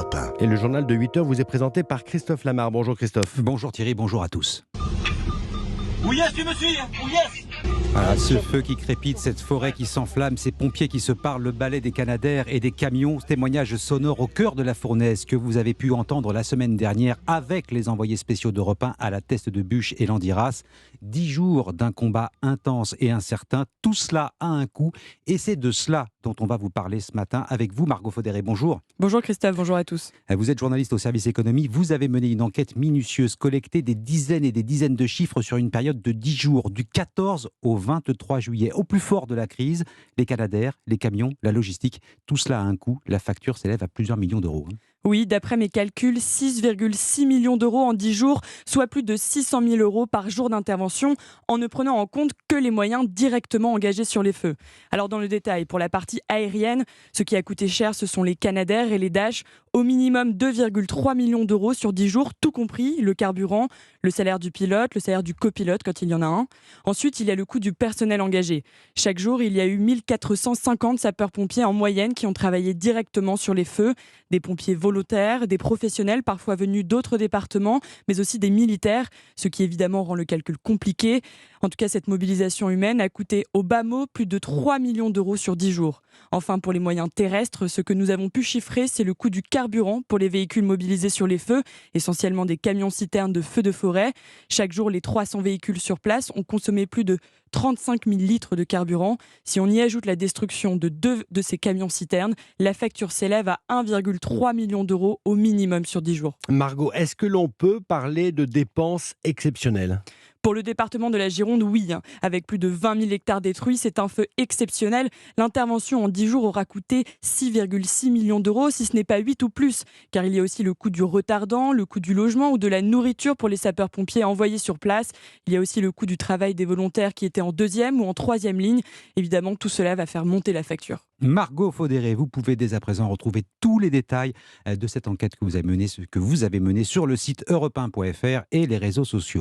Europe 1. Et le journal de 8h vous est présenté par Christophe Lamar. Bonjour Christophe. Bonjour Thierry, bonjour à tous. Oui, yes, tu me suis. Oui, yes. Voilà, ce feu qui crépite, cette forêt qui s'enflamme, ces pompiers qui se parlent, le balai des Canadair et des camions, témoignages sonores au cœur de la fournaise que vous avez pu entendre la semaine dernière avec les envoyés spéciaux d'Europe 1 à la Teste de Bûche et Landiras. 10 jours d'un combat intense et incertain, tout cela a un coût et c'est de cela dont on va vous parler ce matin avec vous, Margot Faudéré. Bonjour. Bonjour Christophe, bonjour à tous. Vous êtes journaliste au service économie, vous avez mené une enquête minutieuse, collecté des dizaines et des dizaines de chiffres sur une période de 10 jours, du 14 au 23 juillet. Au plus fort de la crise, les Canadair, les camions, la logistique, tout cela a un coût. La facture s'élève à plusieurs millions d'euros. Oui, d'après mes calculs, 6,6 millions d'euros en 10 jours, soit plus de 600 000 euros par jour d'intervention, en ne prenant en compte que les moyens directement engagés sur les feux. Alors dans le détail, pour la partie aérienne, ce qui a coûté cher, ce sont les Canadair et les Dash, au minimum 2,3 millions d'euros sur 10 jours, tout compris, le carburant, le salaire du pilote, le salaire du copilote quand il y en a un. Ensuite, il y a le coût du personnel engagé. Chaque jour, il y a eu 1450 sapeurs-pompiers en moyenne qui ont travaillé directement sur les feux, des pompiers volontaires, des professionnels parfois venus d'autres départements, mais aussi des militaires, ce qui évidemment rend le calcul compliqué. En tout cas, cette mobilisation humaine a coûté au bas mot plus de 3 millions d'euros sur 10 jours. Enfin, pour les moyens terrestres, ce que nous avons pu chiffrer, c'est le coût du carburant pour les véhicules mobilisés sur les feux, essentiellement des camions-citernes de feux de forêt. Chaque jour, les 300 véhicules sur place ont consommé plus de 35 000 litres de carburant. Si on y ajoute la destruction de 2 de ces camions-citernes, la facture s'élève à 1,3 million d'euros au minimum sur 10 jours. Margot, est-ce que l'on peut parler de dépenses exceptionnelles ? Pour le département de la Gironde, oui. Avec plus de 20 000 hectares détruits, c'est un feu exceptionnel. L'intervention en 10 jours aura coûté 6,6 millions d'euros, si ce n'est pas 8 ou plus. Car il y a aussi le coût du retardant, le coût du logement ou de la nourriture pour les sapeurs-pompiers envoyés sur place. Il y a aussi le coût du travail des volontaires qui étaient en 2e ou en 3e ligne. Évidemment, tout cela va faire monter la facture. Margot Faudéré, vous pouvez dès à présent retrouver tous les détails de cette enquête que vous avez menée sur le site europe1.fr et les réseaux sociaux.